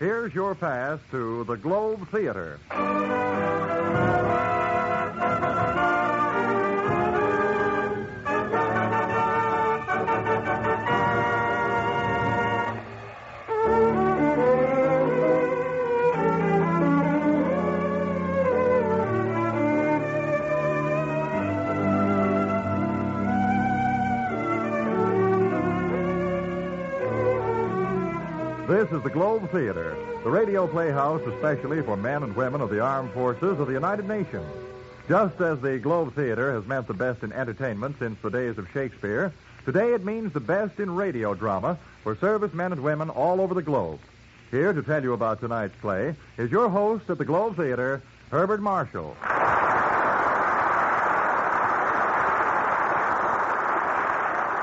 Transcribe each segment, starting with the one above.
here's your pass to the Globe Theater. This is the Globe Theater, the radio playhouse especially for men and women of the armed forces of the United Nations. Just as the Globe Theater has meant the best in entertainment since the days of Shakespeare, today it means the best in radio drama for servicemen and women all over the globe. Here to tell you about tonight's play is your host at the Globe Theater, Herbert Marshall.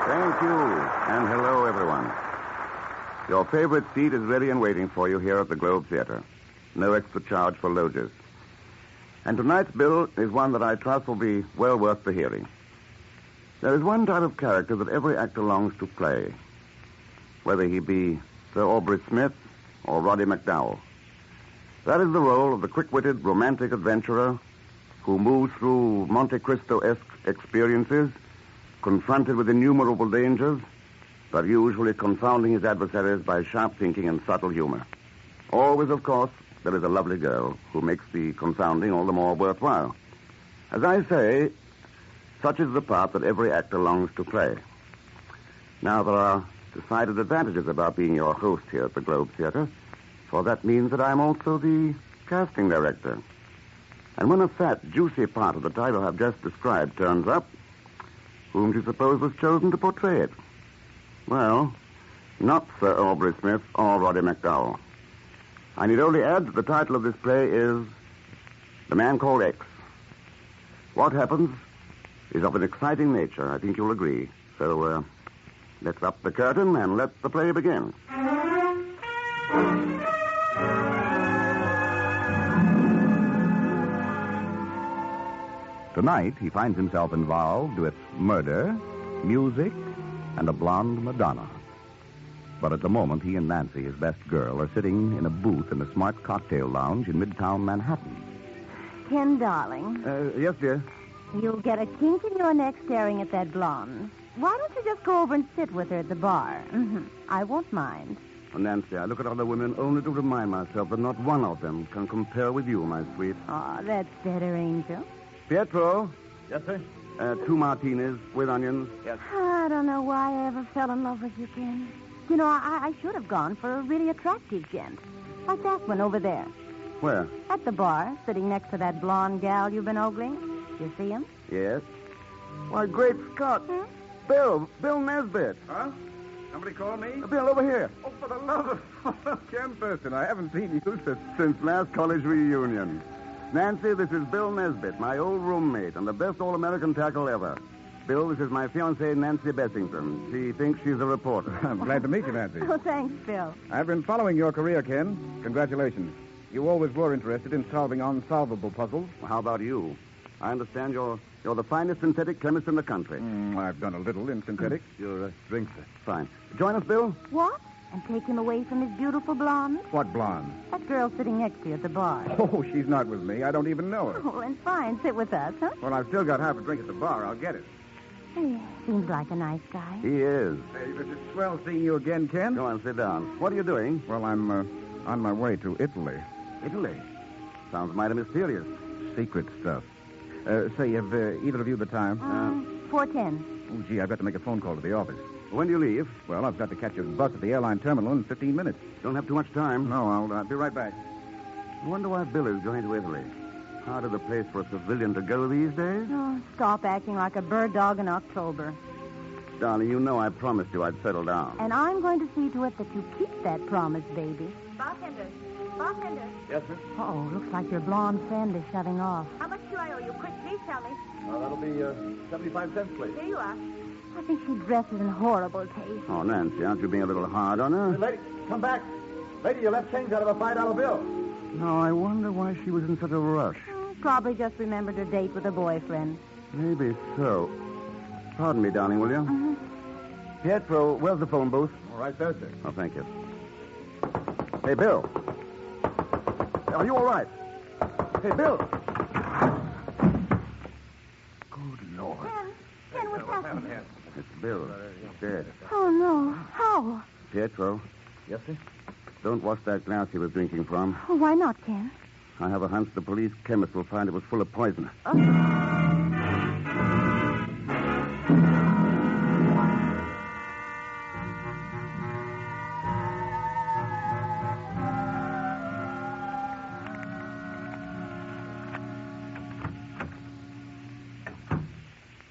Thank you, and hello, everyone. Your favorite seat is ready and waiting for you here at the Globe Theater. No extra charge for loges. And tonight's bill is one that I trust will be well worth the hearing. There is one type of character that every actor longs to play, whether he be Sir Aubrey Smith or Roddy McDowell. That is the role of the quick-witted, romantic adventurer who moves through Monte Cristo-esque experiences, confronted with innumerable dangers, but usually confounding his adversaries by sharp thinking and subtle humor. Always, of course, there is a lovely girl who makes the confounding all the more worthwhile. As I say, such is the part that every actor longs to play. Now, there are decided advantages about being your host here at the Globe Theater, for that means that I'm also the casting director. And when a fat, juicy part of the title I've just described turns up, whom do you suppose was chosen to portray it? Well, not Sir Aubrey Smith or Roddy McDowell. I need only add that the title of this play is The Man Called X. What happens is of an exciting nature, I think you'll agree. So, let's up the curtain and let the play begin. Tonight, he finds himself involved with murder, music, and a blonde Madonna. But at the moment, he and Nancy, his best girl, are sitting in a booth in a smart cocktail lounge in Midtown Manhattan. Ken, darling. Yes, dear. You'll get a kink in your neck staring at that blonde. Why don't you just go over and sit with her at the bar? Mm-hmm. I won't mind. Oh, Nancy, I look at other women only to remind myself that not one of them can compare with you, my sweet. Oh, that's better, Angel. Pietro, Yes, sir? 2 martinis with onions. Yes. I don't know why I ever fell in love with you, Ken. You know, I should have gone for a really attractive gent. Like that one over there. Where? At the bar, sitting next to that blonde gal you've been ogling. You see him? Yes. Why, great Scott. Bill Nesbitt. Huh? Somebody call me? Bill, over here. Oh, for the love of Chesterton, I haven't seen you Since last college reunion. Nancy, this is Bill Nesbitt, my old roommate, and the best all-American tackle ever. Bill, this is my fiancée, Nancy Bessington. She thinks she's a reporter. I'm glad to meet you, Nancy. Oh, thanks, Bill. I've been following your career, Ken. Congratulations. You always were interested in solving unsolvable puzzles. How about you? I understand you're the finest synthetic chemist in the country. I've done a little in synthetics. Your drinks. Fine. Join us, Bill. What? And take him away from his beautiful blonde? What blonde? That girl sitting next to you at the bar. Oh, she's not with me. I don't even know her. Oh, and fine. Sit with us, huh? Well, I've still got half a drink at the bar. I'll get it. Hey, seems like a nice guy. He is. Hey, this is swell seeing you again, Ken. Go on, sit down. What are you doing? Well, I'm on my way to Italy. Italy. Sounds mighty mysterious. Secret stuff. Say, have either of you the time? 4:10. Oh, gee, I've got to make a phone call to the office. When do you leave? Well, I've got to catch a bus at the airline terminal in 15 minutes. Don't have too much time. No, I'll be right back. I wonder why Bill is going to Italy. Harder the place for a civilian to go these days. Oh, stop acting like a bird dog in October. Darling, you know I promised you I'd settle down. And I'm going to see to it that you keep that promise, baby. Bartender. Yes, sir? Oh, looks like your blonde friend is shutting off. How much do I owe you? Quick, please tell me. That'll be 75 cents, please. Here you are. I think she dresses in horrible taste. Oh, Nancy, aren't you being a little hard on her? Lady, come back. Lady, you left change out of a $5 bill. No, I wonder why she was in such a rush. Probably just remembered her date with a boyfriend. Maybe so. Pardon me, darling, will you? Pietro, where's the phone booth? All right, there, sir. Oh, thank you. Hey, Bill. Are you all right? Hey, Bill. Good Lord. Ken, what's happened? It's Bill. He's dead. Oh, no. How? Pietro, Yes, sir? don't wash that glass he was drinking from. Oh, why not, Ken? I have a hunch the police chemist will find it was full of poison.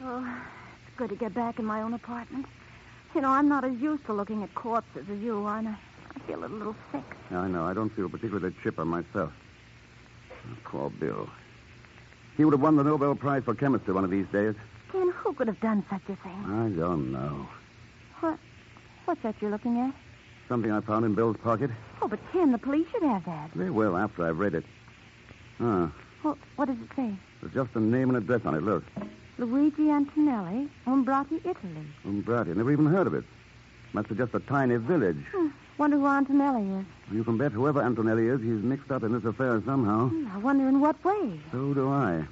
It's good to get back in my own apartment. You know, I'm not as used to looking at corpses as you are, and I feel a little sick. I know. I don't feel particularly chipper myself. Oh, poor Bill. He would have won the Nobel Prize for chemistry one of these days. Ken, who could have done such a thing? I don't know. What's that you're looking at? Something I found in Bill's pocket. Oh, but Ken, the police should have that. They will after I've read it. Ah, Well, what does it say? there's just a name and address on it. Look. Luigi Antonelli, Umbrati, Italy. Umbrati. Never even heard of it. Must be just a tiny village. Wonder who Antonelli is. You can bet whoever Antonelli is, he's mixed up in this affair somehow. I wonder in what way. So do I.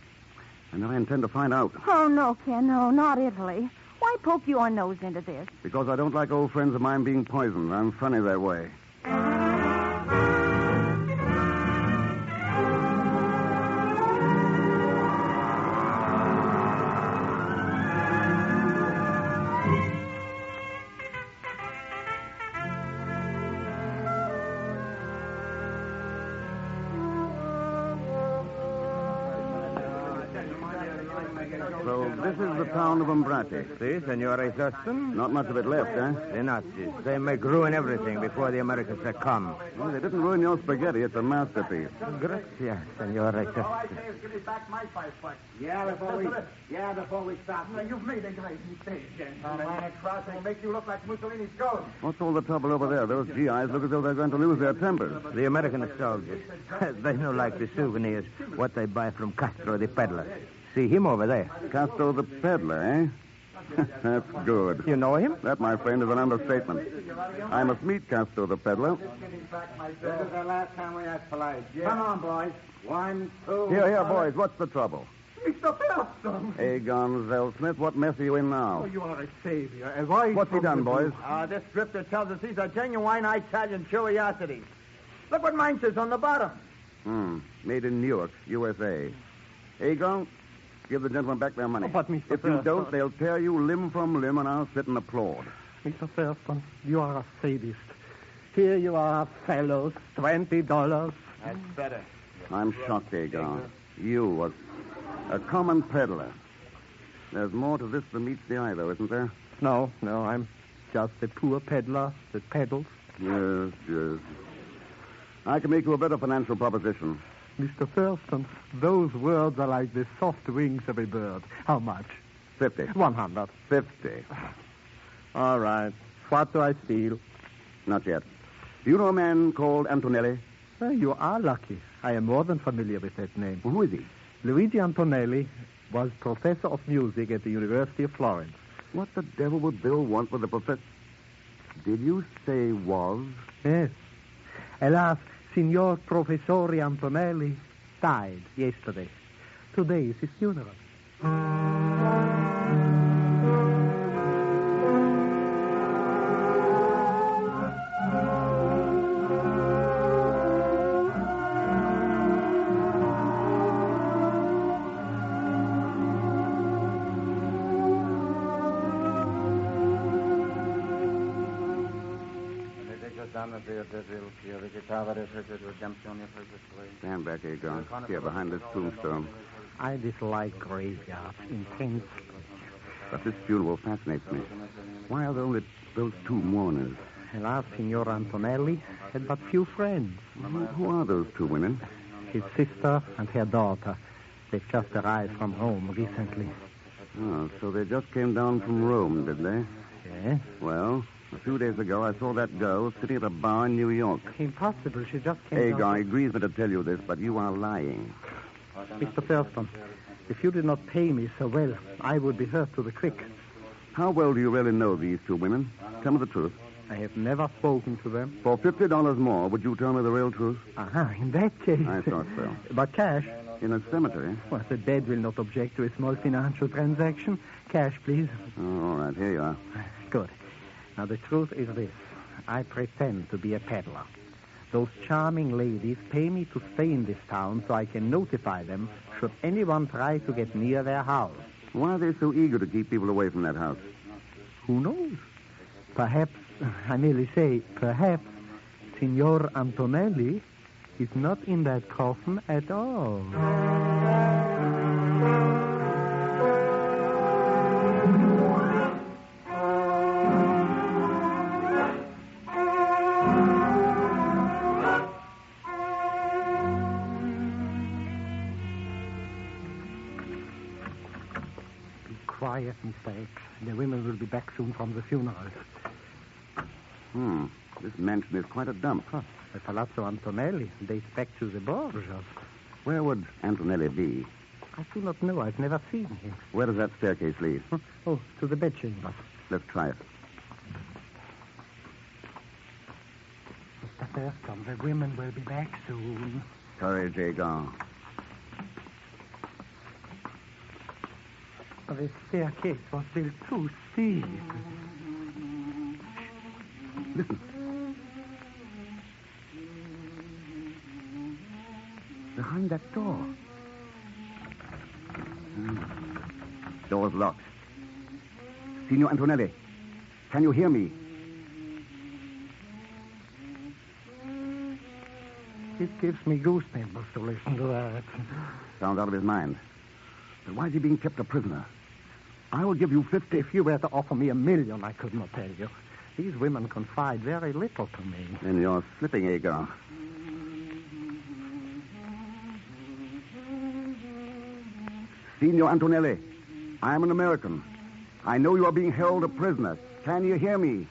And I intend to find out. Oh, no, Ken, no, not Italy. Why poke your nose into this? Because I don't like old friends of mine being poisoned. I'm funny that way. So this is the town of Umbrati. See, Senora Chesterton? Not much of it left, eh? The Nazis. They make ruin everything before the Americans succumb. Well, they didn't ruin your spaghetti. It's a masterpiece. Gracias, Senora Chesterton. Give me back my $5. Yeah, before we stop. Now, you've made a great mistake, gentlemen. A crossing will make you look like Mussolini's ghost. What's all the trouble over there? Those GIs look as though they're going to lose their tempers. The American soldiers. They know like the souvenirs, what they buy from Castro the peddler. See him over there. Castro the peddler, eh? That's good. You know him? That, my friend, is an understatement. I must meet Castro the peddler. This is the last time we ask polite. Come on, boys. 1, 2... Here, boys. What's the trouble? Mr. Felton! Egon Zelsmith, what mess are you in now? Oh, you are a savior. A voice What's he from done, the boys? blue. This drifter tells us he's a genuine Italian curiosity. Look what mine says on the bottom. Made in Newark, USA. Egon, give the gentlemen back their money. Oh, but, Mr. If you Felton- don't, they'll tear you limb from limb, and I'll sit and applaud. Mr. Thurston, you are a sadist. Here you are, fellows, $20. That's better. I'm shocked, Egon. You, a common peddler. There's more to this than meets the eye, though, isn't there? No, I'm just a poor peddler that peddles. Yes. I can make you a better financial proposition. Mr. Thurston, those words are like the soft wings of a bird. How much? 50. 100. 50. All right. What do I steal? Not yet. Do you know a man called Antonelli? Well, you are lucky. I am more than familiar with that name. Well, who is he? Luigi Antonelli was professor of music at the University of Florence. What the devil would Bill want with a professor? Did you say was? Yes. Alas, Signor Professore Antonelli died yesterday. Today is his funeral. Stand back, Egon. Here, behind this tombstone. I dislike graveyards intensely. But this funeral fascinates me. Why are there only those two mourners? Alas, Signor Antonelli had but few friends. Who are those two women? His sister and her daughter. They've just arrived from Rome recently. Oh, so they just came down from Rome, did they? Yes? Well, a few days ago, I saw that girl sitting at a bar in New York. Impossible. She just came Egon down. agrees me to tell you this, but you are lying. Mr. Thurston, if you did not pay me so well, I would be hurt to the quick. How well do you really know these two women? Tell me the truth. I have never spoken to them. For $50 more, would you tell me the real truth? In that case. I thought so. But cash? In a cemetery? Well, the dead will not object to a small financial transaction. Cash, please. Oh, all right, here you are. Good. Now, the truth is this. I pretend to be a peddler. Those charming ladies pay me to stay in this town so I can notify them should anyone try to get near their house. Why are they so eager to keep people away from that house? Who knows? Perhaps, I merely say, perhaps, Signor Antonelli is not in that coffin at all. Quiet, Mr. X. The women will be back soon from the funeral. This mansion is quite a dump. The Palazzo Antonelli dates back to the Borgias. Where would Antonelli be? I do not know. I've never seen him. Where does that staircase lead? Oh, to the bedchamber. Let's try it. Mr. Thurston, the women will be back soon. Courage, Agar. The staircase was built too steep. Listen. Behind that door. Door's locked. Signor Antonelli, can you hear me? It gives me goosebumps to listen to that. Sounds out of his mind. But why is he being kept a prisoner? I will give you 50. If you were to offer me $1 million, I could not tell you. These women confide very little to me. Then you're slipping, Agar. Signor Antonelli, I am an American. I know you are being held a prisoner. Can you hear me?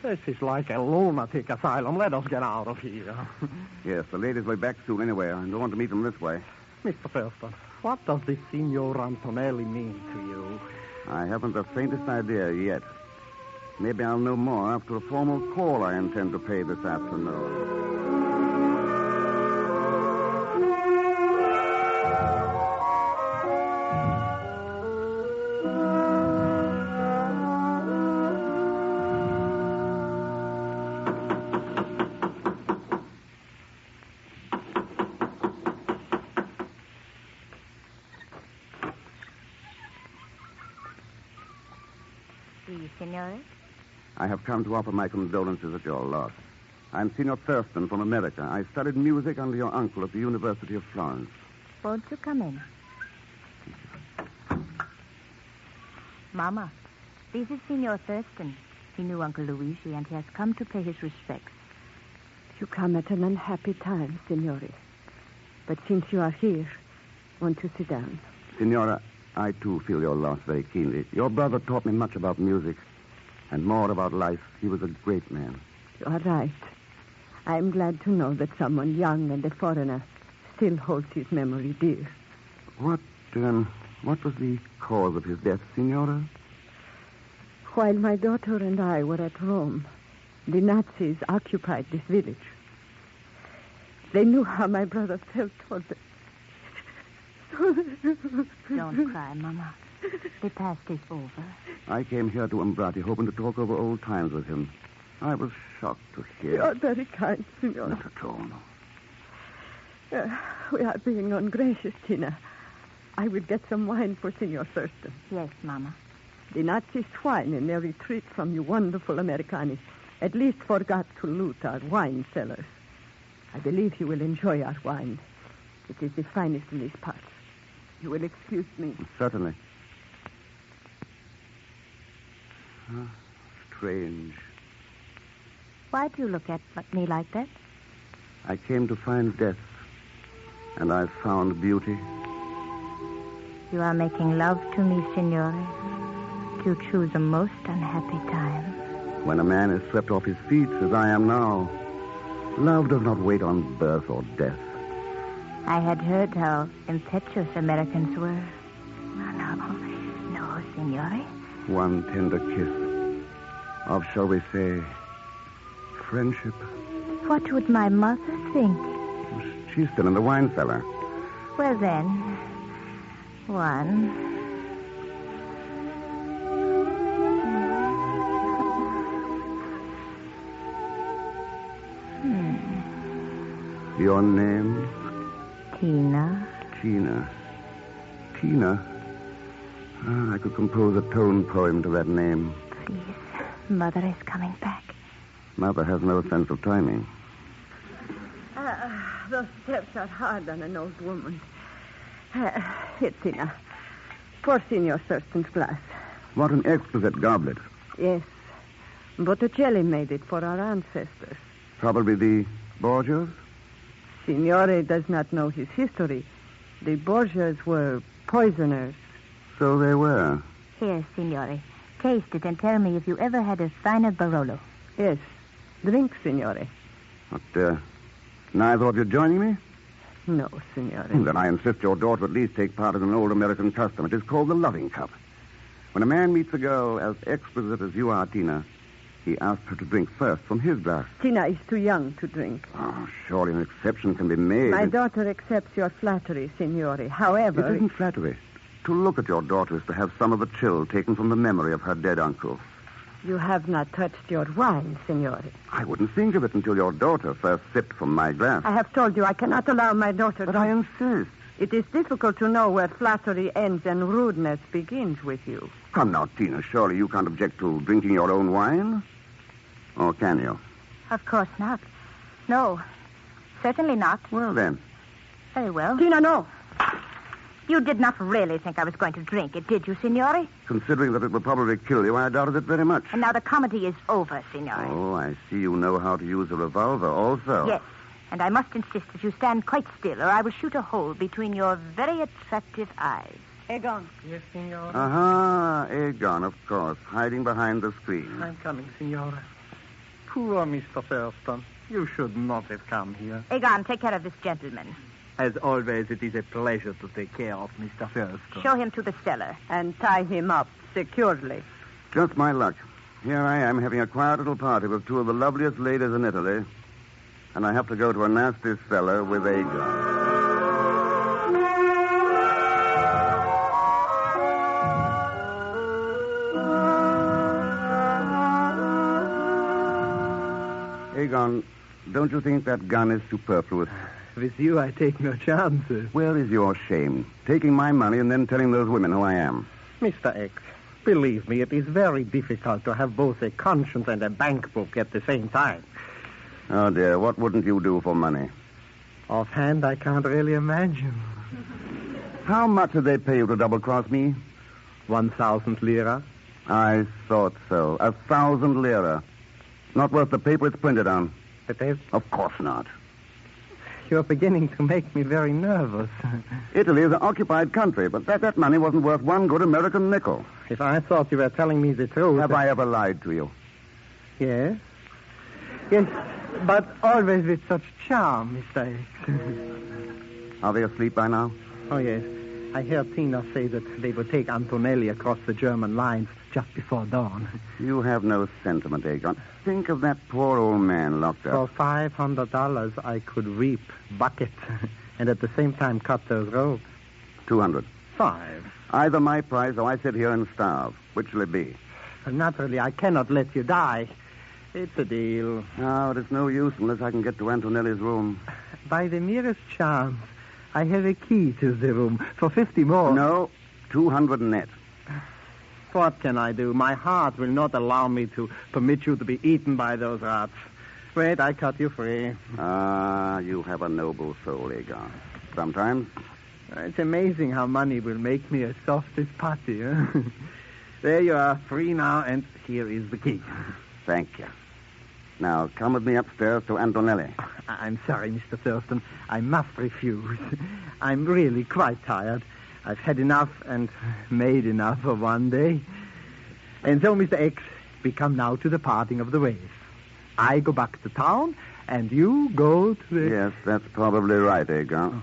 This is like a lunatic asylum. Let us get out of here. Yes, the ladies will be back soon anyway. I don't want to meet them this way. Mr. Thurston, what does this Signor Antonelli mean to you? I haven't the faintest idea yet. Maybe I'll know more after a formal call I intend to pay this afternoon. Signore? I have come to offer my condolences at your loss. I'm Signor Thurston from America. I studied music under your uncle at the University of Florence. Won't you come in? Mama, this is Signor Thurston. He knew Uncle Luigi, and he has come to pay his respects. You come at an unhappy time, Signore. But since you are here, won't you sit down? Signora, I too feel your loss very keenly. Your brother taught me much about music and more about life. He was a great man. You are right. I'm glad to know that someone young and a foreigner still holds his memory dear. What was the cause of his death, Signora? While my daughter and I were at Rome, the Nazis occupied this village. They knew how my brother felt toward them. Don't cry, Mama. The past is over. I came here to Umbrati hoping to talk over old times with him. I was shocked to hear. You're very kind, Signor. Not at all. We are being ungracious, Tina. I will get some wine for Signor Thurston. Yes, Mama. The Nazi swine in their retreat from you wonderful Americani at least forgot to loot our wine cellars. I believe you will enjoy our wine. It is the finest in these parts. You will excuse me. Certainly. Strange. Why do you look at me like that? I came to find death, and I found beauty. You are making love to me, Signore. You choose a most unhappy time. When a man is swept off his feet, as I am now, love does not wait on birth or death. I had heard how impetuous Americans were. No, signore. One tender kiss of, shall we say, friendship. What would my mother think? She's still in the wine cellar. Well, then, one. Your name? Tina. Tina. Tina? Ah, I could compose a tone poem to that name. Please, Mother is coming back. Mother has no sense of timing. Those steps are hard on an old woman. Here, Tina. Pour Signor Thurston's glass. What an exquisite goblet. Yes. Botticelli made it for our ancestors. Probably the Borgias? Signore does not know his history. The Borgias were poisoners. So they were. Here, signore. Taste it and tell me if you ever had a finer Barolo. Yes. Drink, Signore. What, neither of you joining me? No, Signore. Then I insist your daughter at least take part in an old American custom. It is called the loving cup. When a man meets a girl as exquisite as you are, Tina, he asks her to drink first from his glass. Tina is too young to drink. Oh, surely an exception can be made. My daughter accepts your flattery, Signore. However... It isn't flattery. To look at your daughter is to have some of the chill taken from the memory of her dead uncle. You have not touched your wine, Signore. I wouldn't think of it until your daughter first sipped from my glass. I have told you I cannot allow my daughter But to... I insist. It is difficult to know where flattery ends and rudeness begins with you. Come now, Tina, surely you can't object to drinking your own wine? Or can you? Of course not. No, certainly not. Well, then. Very well. Tina, no. You did not really think I was going to drink it, did you, signore? Considering that it would probably kill you, I doubted it very much. And now the comedy is over, signore. Oh, I see you know how to use a revolver also. Yes, and I must insist that you stand quite still, or I will shoot a hole between your very attractive eyes. Egon. Yes, signore. Aha, Egon, of course, hiding behind the screen. I'm coming, signore. Poor Mr. Thurston. You should not have come here. Egon, take care of this gentleman. As always, it is a pleasure to take care of Mr. Thurston. Show him to the cellar. And tie him up securely. Just my luck. Here I am having a quiet little party with two of the loveliest ladies in Italy, and I have to go to a nasty cellar with Egon. Egon, don't you think that gun is superfluous? With you, I take no chances. Where is your shame? Taking my money and then telling those women who I am. Mr. X, believe me, it is very difficult to have both a conscience and a bank book at the same time. Oh, dear, what wouldn't you do for money? Offhand, I can't really imagine. How much did they pay you to double-cross me? 1,000 lira. I thought so. 1,000 lira. Not worth the paper it's printed on. It is? Of course not. You're beginning to make me very nervous. Italy is an occupied country, but that money wasn't worth one good American nickel. If I thought you were telling me the truth... Have I ever lied to you? Yes. Yes, but always with such charm, Mr. X. Are they asleep by now? Oh, yes. I heard Tina say that they would take Antonelli across the German lines just before dawn. You have no sentiment, Egon. Think of that poor old man locked up. For $500, I could reap, bucket, and at the same time cut those ropes. 200. 5. Either my price or I sit here and starve. Which will it be? Naturally, I cannot let you die. It's a deal. No, it is no use unless I can get to Antonelli's room. By the merest chance, I have a key to the room for 50 more. No, 200 net. What can I do? My heart will not allow me to permit you to be eaten by those rats. Wait, I cut you free. Ah, you have a noble soul, Egon. Sometimes. It's amazing how money will make me as soft as putty. Huh? There you are, free now, and here is the key. Thank you. Now, come with me upstairs to Antonelli. I'm sorry, Mr. Thurston. I must refuse. I'm really quite tired. I've had enough and made enough for one day. And so, Mr. X, we come now to the parting of the ways. I go back to town, and you go to the... Yes, that's probably right, Egon.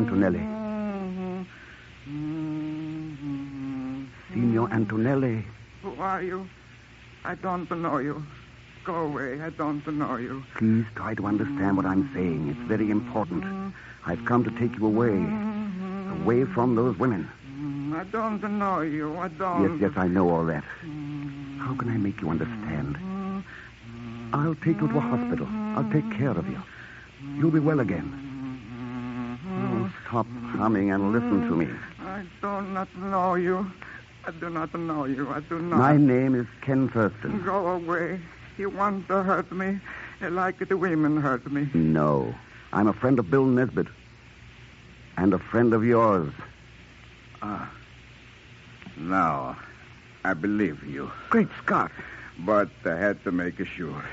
Antonelli. Signor Antonelli. Who are you? I don't know you. Go away. I don't know you. Please try to understand what I'm saying. It's very important. I've come to take you away. Away from those women. I don't know you. I don't. Yes, I know all that. How can I make you understand? I'll take you to a hospital. I'll take care of you. You'll be well again. Oh, stop humming and listen to me. I do not know you. I do not know you. I do not. My name is Ken Thurston. Go away. You want to hurt me like the women hurt me. No. I'm a friend of Bill Nesbitt. And a friend of yours. Now, I believe you. Great Scott. But I had to make sure.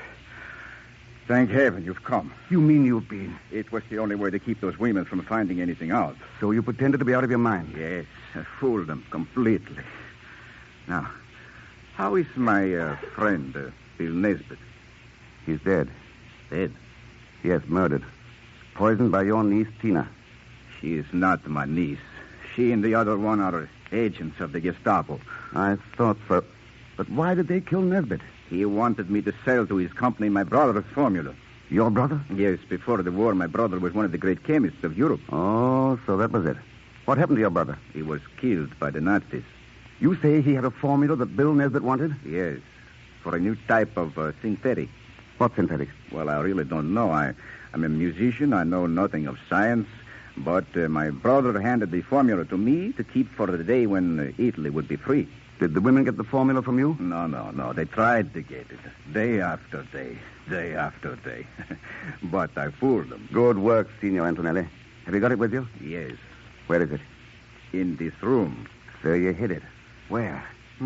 Thank heaven you've come. You mean you've been? It was the only way to keep those women from finding anything out. So you pretended to be out of your mind? Yes, I fooled them completely. Now, how is my friend, Bill Nesbitt? He's dead. Dead? Yes, murdered. Poisoned by your niece, Tina. She is not my niece. She and the other one are agents of the Gestapo. I thought so. But why did they kill Nesbitt? He wanted me to sell to his company my brother's formula. Your brother? Yes, before the war, my brother was one of the great chemists of Europe. Oh, so that was it. What happened to your brother? He was killed by the Nazis. You say he had a formula that Bill Nesbitt wanted? Yes, for a new type of synthetic. What synthetic? Well, I really don't know. I'm a musician. I know nothing of science. But my brother handed the formula to me to keep for the day when Italy would be free. Did the women get the formula from you? No. They tried to get it. Day after day. Day after day. But I fooled them. Good work, Signor Antonelli. Have you got it with you? Yes. Where is it? In this room. So you hid it. Where? Oh,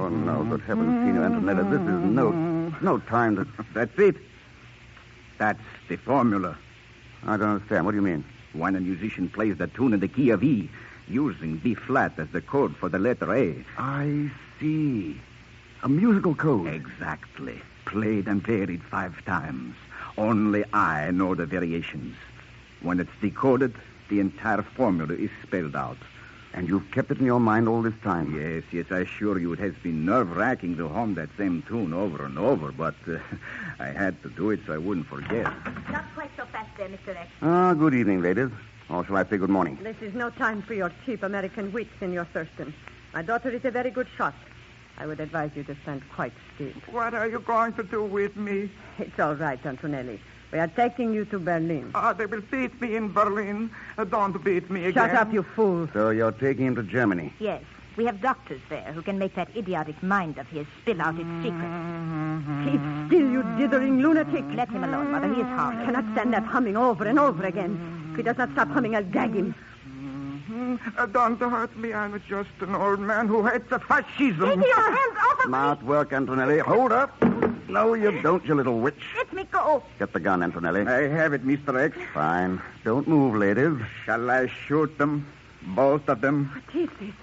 no, good heavens, Signor Antonelli. This is no time to... That's it. That's the formula. I don't understand. What do you mean? When a musician plays the tune in the key of E, using B flat as the code for the letter A. I see. A musical code. Exactly. Played and varied 5 times. Only I know the variations. When it's decoded, the entire formula is spelled out. And you've kept it in your mind all this time? Yes, I assure you it has been nerve-wracking to hum that same tune over and over, but I had to do it so I wouldn't forget. Not quite so fast there, Mr. X. Good evening, ladies. Or shall I say good morning? This is no time for your cheap American wit, Senor Thurston. My daughter is a very good shot. I would advise you to stand quite still. What are you going to do with me? It's all right, Antonelli. We are taking you to Berlin. They will beat me in Berlin. Don't beat me again. Shut up, you fool. So you're taking him to Germany? Yes. We have doctors there who can make that idiotic mind of his spill out its secret. Keep still, you dithering lunatic. Let him alone, Mother. He is harmless. I cannot stand that humming over and over again. If he does not stop humming, I'll gag him. Don't hurt me. I'm just an old man who hates fascism. Take your hands off of me. Smart work, Antonelli. Hold up. No, you don't, you little witch. Let me go. Get the gun, Antonelli. I have it, Mr. X. Fine. Don't move, ladies. Shall I shoot them? Both of them? What is this?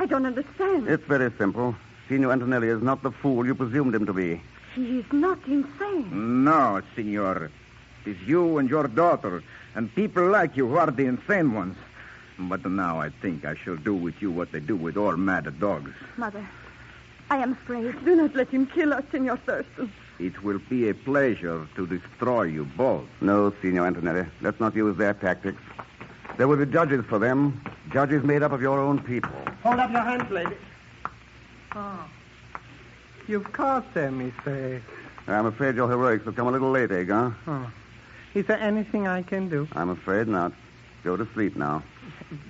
I don't understand. It's very simple. Signor Antonelli is not the fool you presumed him to be. He is not insane. No, Signor. It is you and your daughter and people like you who are the insane ones. But now I think I shall do with you what they do with all mad dogs. Mother, I am afraid. Do not let him kill us, Senor Thurston. It will be a pleasure to destroy you both. No, Signor Antonelli. Let's not use their tactics. There will be judges for them. Judges made up of your own people. Hold up your hands, lady. Oh. You've caught them, Mr. X. I'm afraid your heroics have come a little late, Egg, huh? Oh. Is there anything I can do? I'm afraid not. Go to sleep now.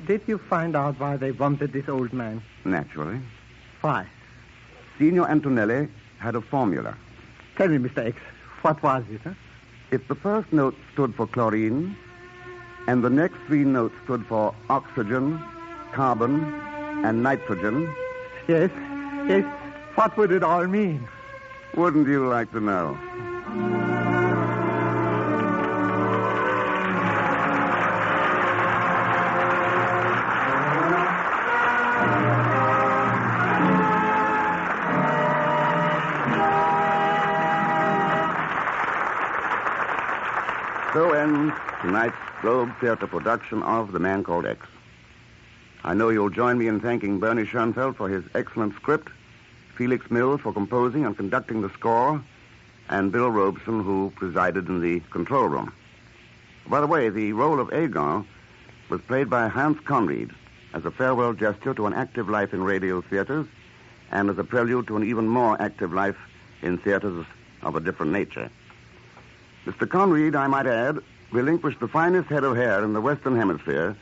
Did you find out why they wanted this old man? Naturally. Why? Signor Antonelli had a formula. Tell me, Mr. X, what was it, huh? If the first note stood for chlorine, and the next 3 notes stood for oxygen, carbon, and nitrogen... Yes. What would it all mean? Wouldn't you like to know? So ends tonight's Globe Theater production of The Man Called X. I know you'll join me in thanking Bernie Schoenfeld for his excellent script, Felix Mills for composing and conducting the score, and Bill Robeson, who presided in the control room. By the way, the role of Aegon was played by Hans Conried as a farewell gesture to an active life in radio theaters and as a prelude to an even more active life in theaters of a different nature. Mr. Conried, I might add, relinquished the finest head of hair in the Western Hemisphere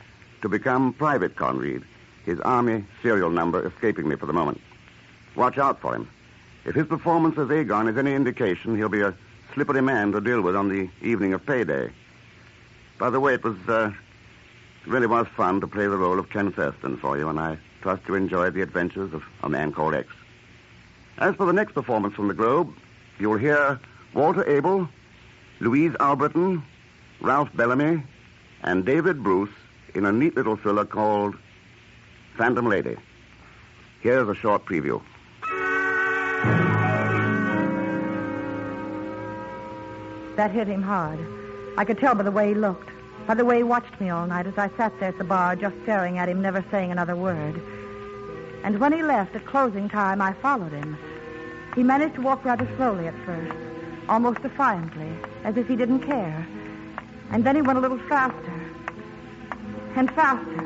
to become Private Conried, his Army serial number escaping me for the moment. Watch out for him. If his performance as Aegon is any indication, he'll be a slippery man to deal with on the evening of payday. By the way, it really was fun to play the role of Ken Thurston for you, and I trust you enjoyed the adventures of A Man Called X. As for the next performance from the Globe, you'll hear Walter Abel, Louise Alberton, Ralph Bellamy, and David Bruce in a neat little thriller called Phantom Lady. Here's a short preview. That hit him hard. I could tell by the way he looked, by the way he watched me all night as I sat there at the bar just staring at him, never saying another word. And when he left at closing time, I followed him. He managed to walk rather slowly at first, almost defiantly, as if he didn't care. And then he went a little faster, and faster,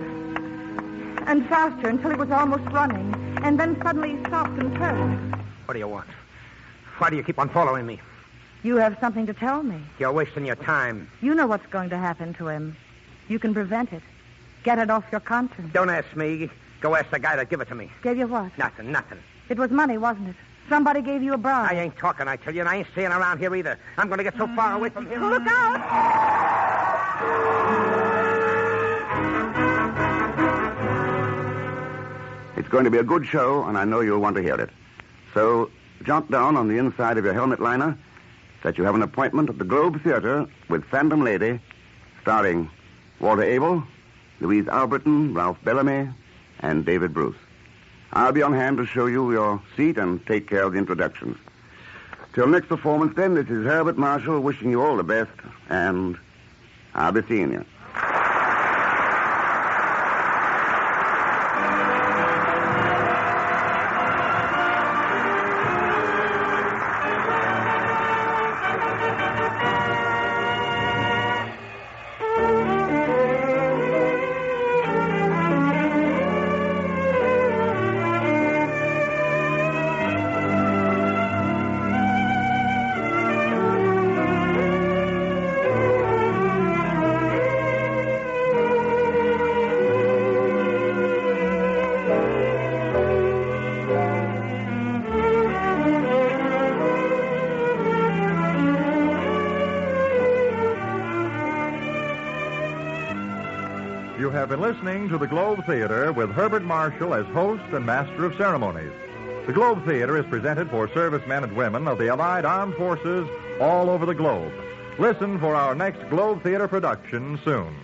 and faster until he was almost running. And then suddenly he stopped and turned. What do you want? Why do you keep on following me? You have something to tell me. You're wasting your time. You know what's going to happen to him. You can prevent it. Get it off your conscience. Don't ask me. Go ask the guy that give it to me. Gave you what? Nothing. It was money, wasn't it? Somebody gave you a bribe. I ain't talking, I tell you, and I ain't staying around here either. I'm going to get so far away from here. Look out! It's going to be a good show, and I know you'll want to hear it. So, jot down on the inside of your helmet liner that you have an appointment at the Globe Theater with Phantom Lady, starring Walter Abel, Louise Alberton, Ralph Bellamy, and David Bruce. I'll be on hand to show you your seat and take care of the introductions. Till next performance, then, this is Herbert Marshall wishing you all the best, and I'll be seeing you. You have been listening to the Globe Theater with Herbert Marshall as host and master of ceremonies. The Globe Theater is presented for servicemen and women of the Allied Armed Forces all over the globe. Listen for our next Globe Theater production soon.